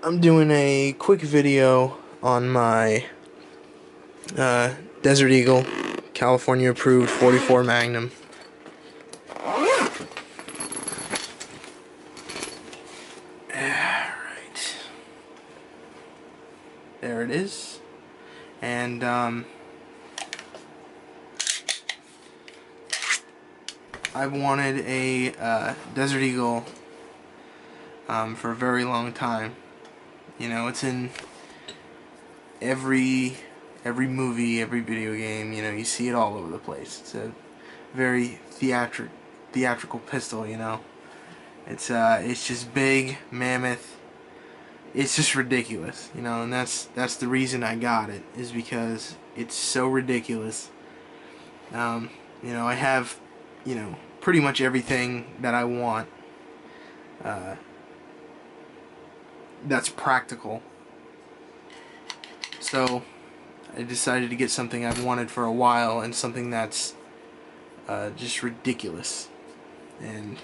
I'm doing a quick video on my Desert Eagle California approved 44 Magnum. Alright. There it is. And I've wanted a Desert Eagle for a very long time. You know, it's in every movie, every video game. You know, you see it all over the place. It's a very theatrical pistol. You know, it's just big, mammoth. It's just ridiculous. You know, and that's the reason I got it, is because it's so ridiculous. You know, I have, you know, pretty much everything that I want. That's practical. So I decided to get something I've wanted for a while, and something that's just ridiculous. And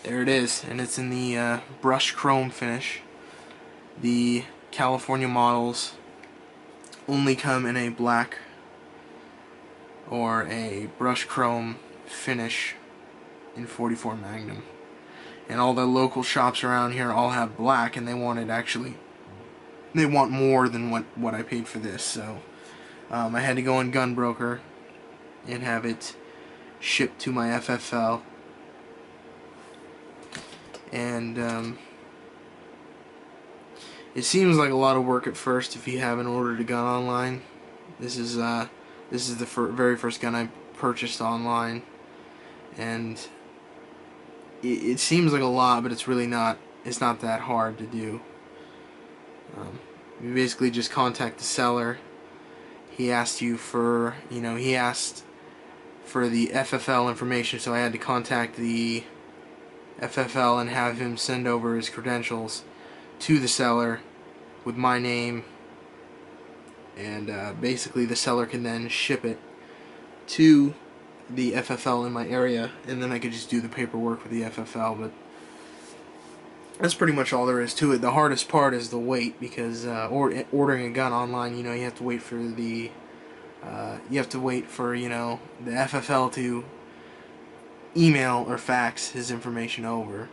there it is, and it's in the brushed chrome finish. The California models only come in a black or a brushed chrome finish in 44 Magnum. And all the local shops around here all have black, and they want more than what I paid for this. So I had to go on Gunbroker and have it shipped to my FFL. And it seems like a lot of work at first if you haven't ordered a gun online. This is the very first gun I purchased online, and it seems like a lot, but it's really not. It's not that hard to do. You basically just contact the seller. He asked you for, he asked for the FFL information, so I had to contact the FFL and have him send over his credentials to the seller with my name, and basically the seller can then ship it to the FFL in my area, and then I could just do the paperwork with the FFL. But that's pretty much all there is to it. The hardest part is the wait, because ordering a gun online, you have to wait for the the FFL to email or fax his information over,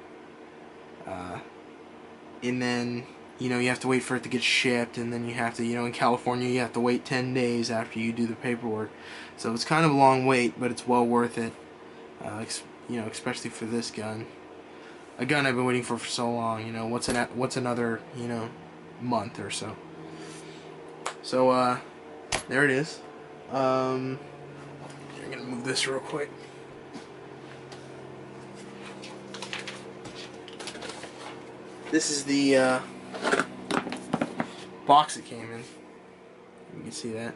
and then you have to wait for it to get shipped, and then you have to, in California you have to wait 10 days after you do the paperwork. So it's kind of a long wait, but it's well worth it. Especially for this gun, a gun I've been waiting for so long. What's another month or so. So there it is. I'm gonna move this real quick. This is the box it came in. You can see that.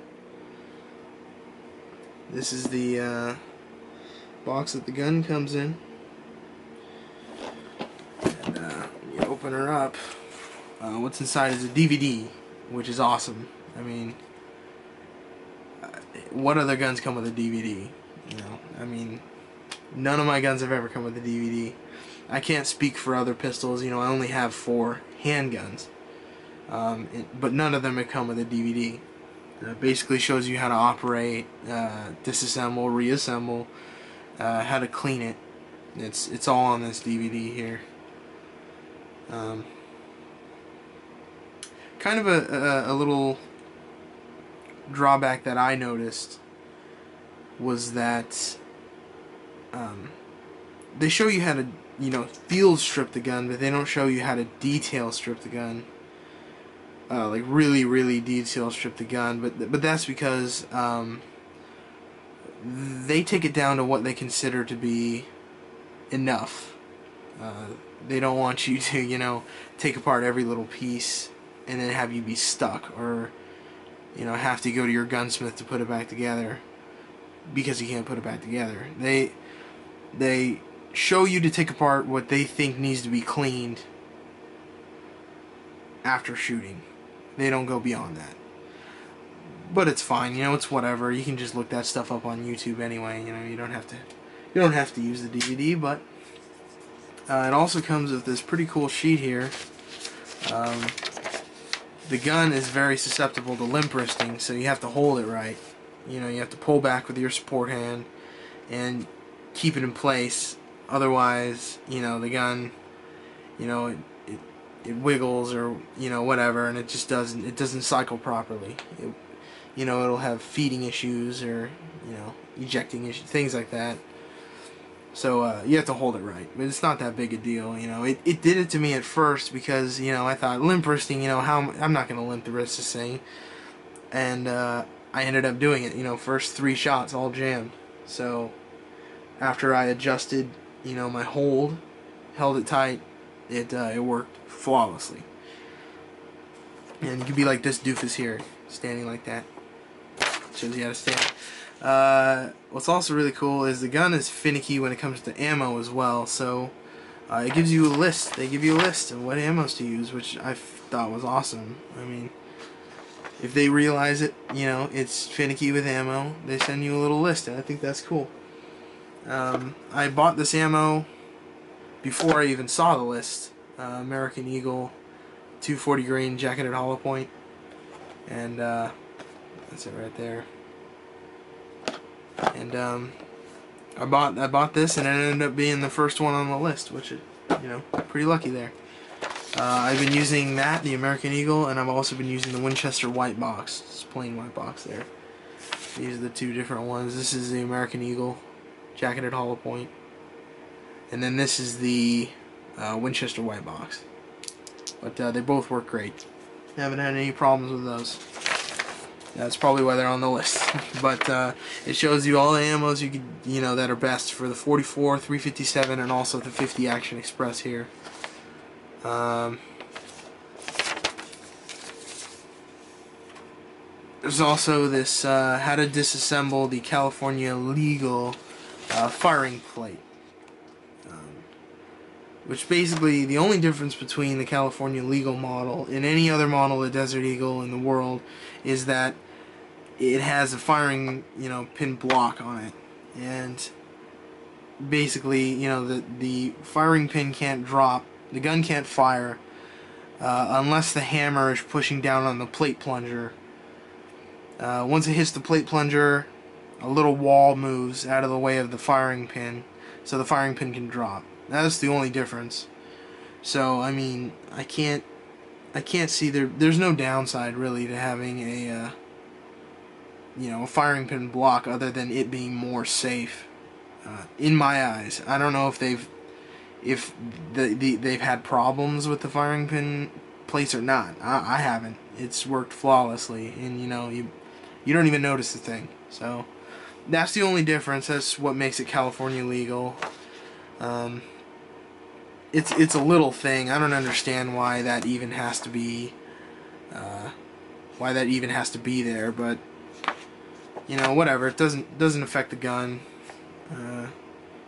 This is the box that the gun comes in. And when you open her up, what's inside is a DVD, which is awesome. I mean, what other guns come with a DVD? I mean, none of my guns have ever come with a DVD. I can't speak for other pistols. I only have 4 handguns, but none of them have come with a DVD. It basically shows you how to operate, disassemble, reassemble, how to clean it. It's all on this DVD here. Kind of a little drawback that I noticed was that they show you how to field strip the gun, but they don't show you how to detail strip the gun. Like really detail strip the gun, but that's because they take it down to what they consider to be enough. They don't want you to take apart every little piece and then have you be stuck, or have to go to your gunsmith to put it back together because you can't put it back together. They show you to take apart what they think needs to be cleaned after shooting. They don't go beyond that. But it's fine, it's whatever. You can just look that stuff up on YouTube anyway. You don't have to use the DVD. But it also comes with this pretty cool sheet here. the gun is very susceptible to limp wristing, so you have to hold it right. You know, you have to pull back with your support hand and keep it in place. Otherwise, you know, the gun, you know, it wiggles or, you know, whatever, and it just doesn't cycle properly. You know, it'll have feeding issues or, you know, ejecting issues, things like that. So you have to hold it right, but it's not that big a deal. You know, it did it to me at first because, you know, I thought limp wristing, you know, I'm not gonna limp the wrist this thing, and I ended up doing it. You know, first 3 shots all jammed. So after I adjusted, you know, my hold, held it tight, it worked flawlessly. And you could be like this doofus here, standing like that. Shows you how to stand. What's also really cool is the gun is finicky when it comes to ammo as well, so it gives you a list. They give you a list of what ammos to use, which I thought was awesome. I mean, if they realize it, you know, it's finicky with ammo, they send you a little list, and I think that's cool. I bought this ammo before I even saw the list. American Eagle 240 grain jacketed hollow point, and that's it right there. And I bought this, and it ended up being the first one on the list, which is, you know, pretty lucky there. I've been using that, the American Eagle, and I've also been using the Winchester white box. It's plain white box there. These are the 2 different ones. This is the American Eagle jacketed hollow point, and then this is the Winchester white box. But they both work great. Haven't had any problems with those. That's probably why they're on the list. But it shows you all the ammos you could, you know, that are best for the 44, 357, and also the 50 Action Express here. There's also this how to disassemble the California legal firing plate. Which basically, the only difference between the California legal model and any other model of Desert Eagle in the world is that it has a firing, you know, pin block on it. And basically, you know, the firing pin can't drop, the gun can't fire unless the hammer is pushing down on the plate plunger. Once it hits the plate plunger, a little wall moves out of the way of the firing pin, so the firing pin can drop. That's the only difference. So I mean, I can't see there's no downside really to having a you know, a firing pin block other than it being more safe. In my eyes, I don't know if they've had problems with the firing pin plates or not. I haven't. It's worked flawlessly, and you know, you don't even notice the thing. So that's the only difference. That's what makes it California legal. It's a little thing. I don't understand why that even has to be there, but you know, whatever. It doesn't affect the gun.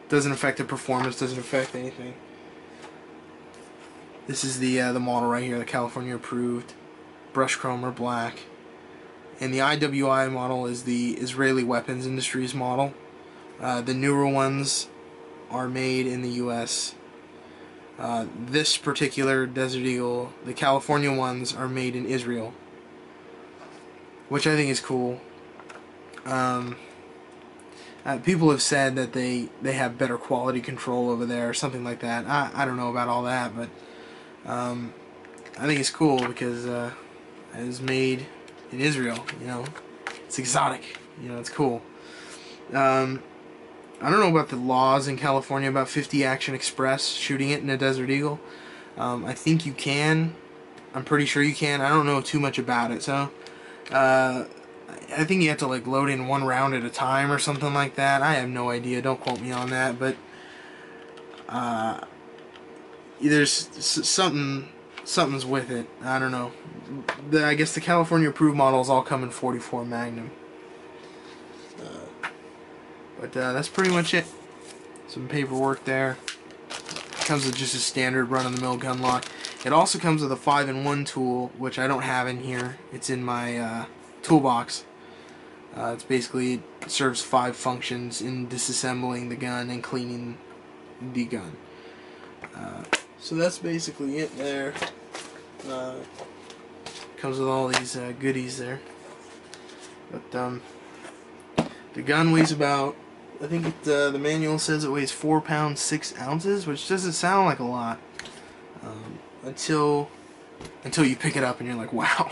Doesn't affect the performance. Doesn't affect anything. This is the model right here, the California approved brush chromer black, and the IWI model is the Israeli Weapons Industries model. The newer ones are made in the U.S. This particular Desert Eagle, the California ones, are made in Israel, which I think is cool. People have said that they have better quality control over there or something like that. I don't know about all that, but I think it's cool because it is made in Israel. You know, it's exotic. You know, it's cool. I don't know about the laws in California about 50 Action Express shooting it in a Desert Eagle. I think you can. I'm pretty sure you can. I don't know too much about it, so I think you have to like load in 1 round at a time or something like that. I have no idea. Don't quote me on that, but there's something's with it. I don't know. I guess the California approved models all come in 44 Magnum. But that's pretty much it. Some paperwork there. Comes with just a standard run-of-the-mill gun lock. It also comes with a 5-in-1 tool, which I don't have in here. It's in my toolbox. It's basically, it serves 5 functions in disassembling the gun and cleaning the gun. So that's basically it there. Comes with all these goodies there. But the gun weighs about, I think the manual says it weighs 4 pounds 6 ounces, which doesn't sound like a lot until you pick it up and you're like, wow,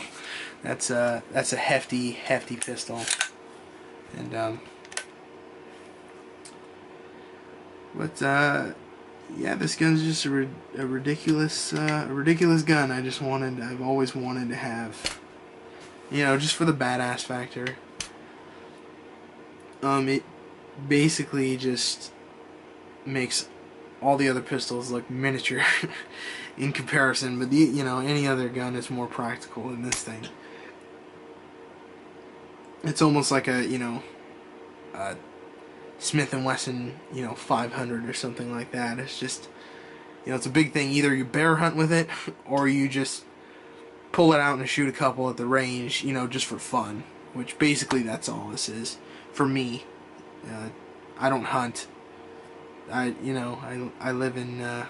that's a hefty pistol. And yeah, this gun's just a ridiculous gun. I've always wanted to have, you know, just for the badass factor. It basically just makes all the other pistols look miniature in comparison, but you know, any other gun is more practical than this thing. It's almost like a, you know, Smith & Wesson, you know, 500 or something like that. It's just, you know, it's a big thing. Either you bear hunt with it, or you just pull it out and shoot a couple at the range, you know, just for fun. Which basically that's all this is for me. I don't hunt. I live in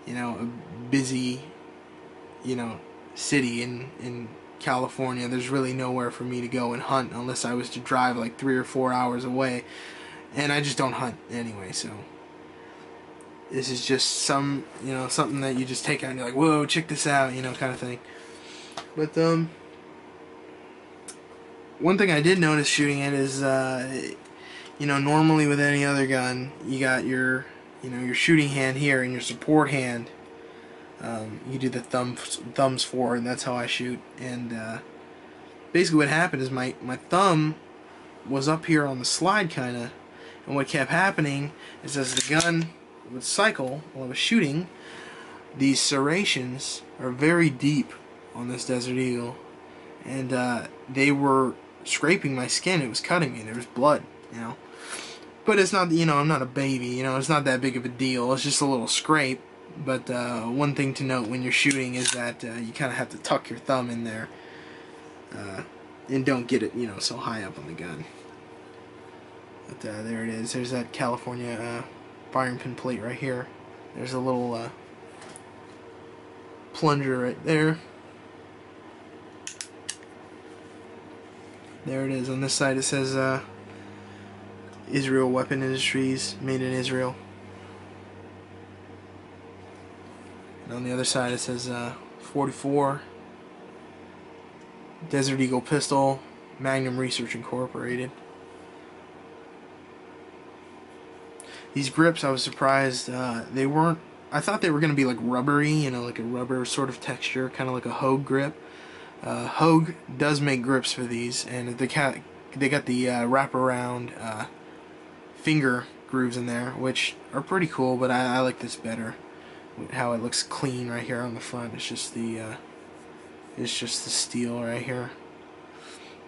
you know, a busy, you know, city in California. There's really nowhere for me to go and hunt unless I was to drive like 3 or 4 hours away, and I just don't hunt anyway. So this is just some, you know, something that you just take out and you're like, whoa, check this out, you know, kind of thing. But one thing I did notice shooting it is, you know, normally with any other gun, you got your, you know, your shooting hand here and your support hand. You do the thumbs forward, and that's how I shoot. And basically what happened is my thumb was up here on the slide, kind of, and what kept happening is as the gun would cycle while I was shooting, these serrations are very deep on this Desert Eagle, and they were scraping my skin. It was cutting me. There was blood, you know. But it's not, you know, I'm not a baby, you know, it's not that big of a deal. It's just a little scrape. But one thing to note when you're shooting is that you kind of have to tuck your thumb in there and don't get it, you know, so high up on the gun. But there it is. There's that California firing pin plate right here. There's a little plunger right there. There it is. On this side it says Israel Weapon Industries, made in Israel. And on the other side it says 44 Desert Eagle pistol, Magnum Research Incorporated. These grips, I was surprised they weren't. I thought they were going to be like rubbery, you know, like a rubber sort of texture, kind of like a Hogue grip. Hogue does make grips for these, and they got the wraparound finger grooves in there, which are pretty cool. But I like this better. How it looks clean right here on the front. It's just the steel right here.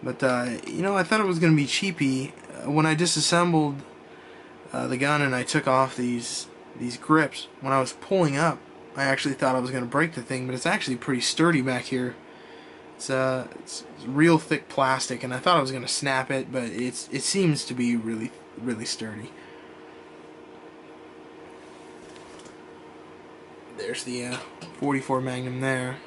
But you know, I thought it was going to be cheapy. When I disassembled the gun and I took off these grips, when I was pulling up, I actually thought I was going to break the thing, but it's actually pretty sturdy back here. It's real thick plastic, and I thought I was going to snap it, but it seems to be really sturdy. There's the 44 Magnum there.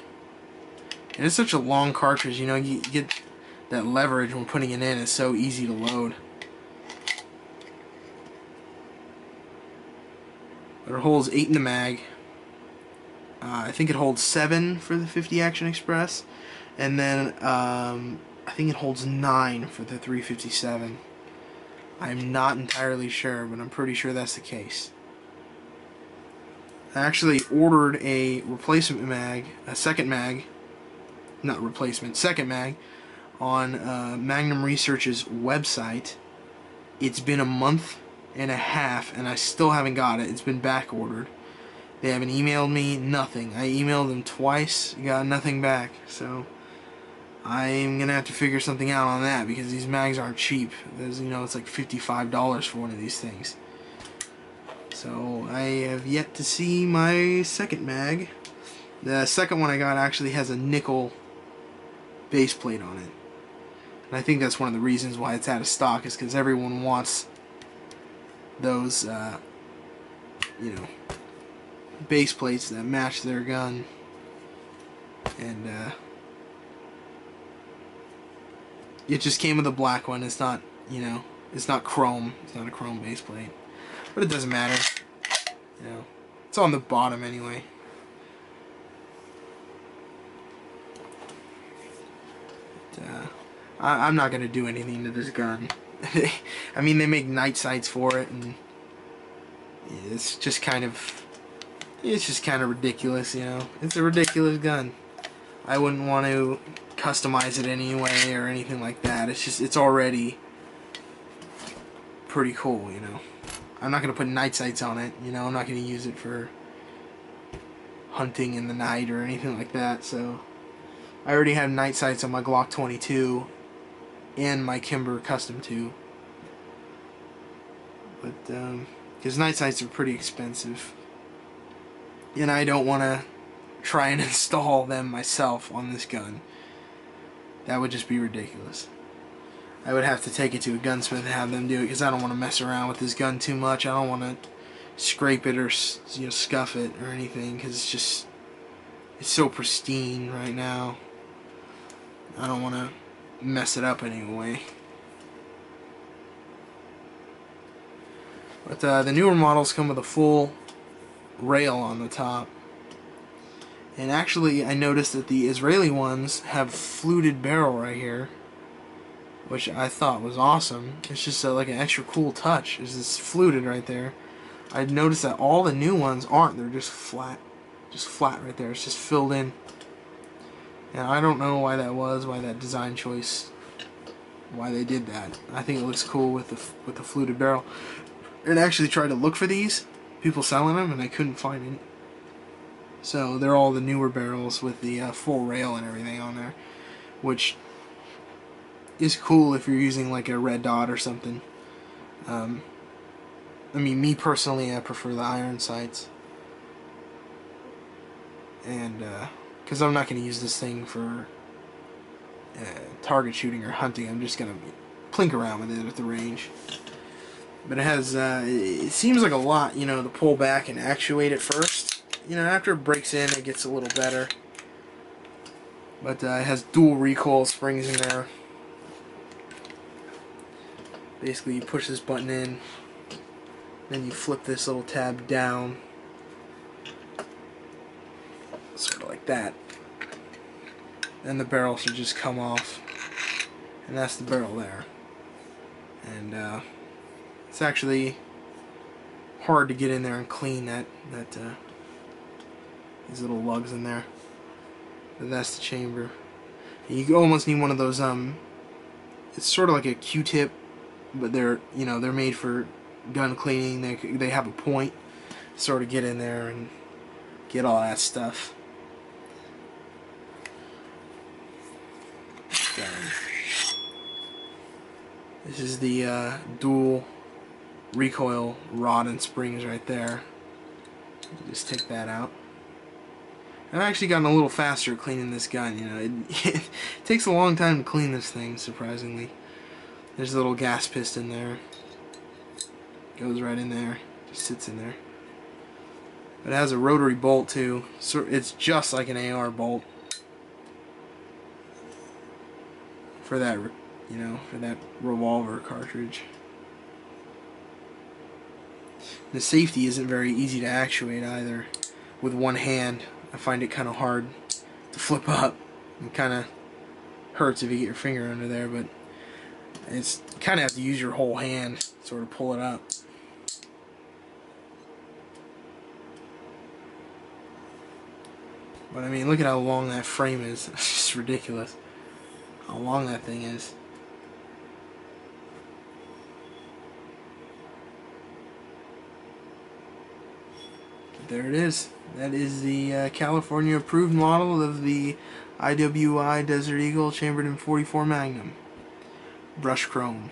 And it's such a long cartridge, you know, you get that leverage when putting it in. It's so easy to load. But it holds 8 in the mag. I think it holds 7 for the 50 Action Express. And then I think it holds 9 for the 357. I'm not entirely sure, but I'm pretty sure that's the case. I actually ordered a replacement mag, a second mag, not replacement, second mag, on Magnum Research's website. It's been a month and a half, and I still haven't got it. It's been back ordered. They haven't emailed me, nothing. I emailed them twice, got nothing back. So I'm gonna have to figure something out on that, because these mags aren't cheap. There's, you know, it's like $55 for one of these things. So I have yet to see my second mag. The second one I got actually has a nickel base plate on it. And I think that's one of the reasons why it's out of stock, is because everyone wants those, you know, base plates that match their gun. and it just came with a black one. It's not, you know, it's not chrome. It's not a chrome base plate, but it doesn't matter. You know, it's on the bottom anyway. I'm not gonna do anything to this gun. I mean, they make night sights for it, and it's just kind of ridiculous, you know. It's a ridiculous gun. I wouldn't want to customize it anyway or anything like that. It's already pretty cool, you know. I'm not gonna put night sights on it, you know. I'm not gonna use it for hunting in the night or anything like that. So I already have night sights on my Glock 22 and my Kimber Custom 2, but because night sights are pretty expensive, and I don't want to try and install them myself on this gun. That would just be ridiculous. I would have to take it to a gunsmith and have them do it, because I don't want to mess around with this gun too much. I don't want to scrape it or, you know, scuff it or anything, because it's so pristine right now. I don't want to mess it up anyway. But the newer models come with a full rail on the top. And actually, I noticed that the Israeli ones have fluted barrel right here, which I thought was awesome. It's just like an extra cool touch. Is this fluted right there? I noticed that all the new ones aren't. They're just flat right there. It's just filled in. And I don't know why that was, why that design choice, why they did that. I think it looks cool with the fluted barrel. And I actually tried to look for these, people selling them, and I couldn't find any. So they're all the newer barrels with the full rail and everything on there, which is cool if you're using like a red dot or something. I mean, me personally, I prefer the iron sights, and because I'm not going to use this thing for target shooting or hunting. I'm just going to plink around with it at the range. But it has, it seems like a lot, you know, to pull back and actuate it first. You know, after it breaks in, it gets a little better. But it has dual recoil springs in there. Basically, you push this button in, then you flip this little tab down, sort of like that. Then the barrel should just come off, and that's the barrel there. And it's actually hard to get in there and clean these little lugs in there. But that's the chamber. And you almost need one of those. It's sort of like a Q-tip, but they're made for gun cleaning. They have a point, to sort of get in there and get all that stuff. This is the dual recoil rod and springs right there. Just take that out. I've actually gotten a little faster at cleaning this gun. You know, it takes a long time to clean this thing, surprisingly. There's a little gas piston there. Goes right in there. Just sits in there. But it has a rotary bolt too. So it's just like an AR bolt. For that, you know, for that revolver cartridge. The safety isn't very easy to actuate either. With one hand, I find it kind of hard to flip up. It kind of hurts if you get your finger under there, but it's kind of have to use your whole hand to sort of pull it up. But I mean, look at how long that frame is. It's just ridiculous how long that thing is. There it is. That is the California approved model of the IWI Desert Eagle chambered in .44 Magnum. Brush chrome.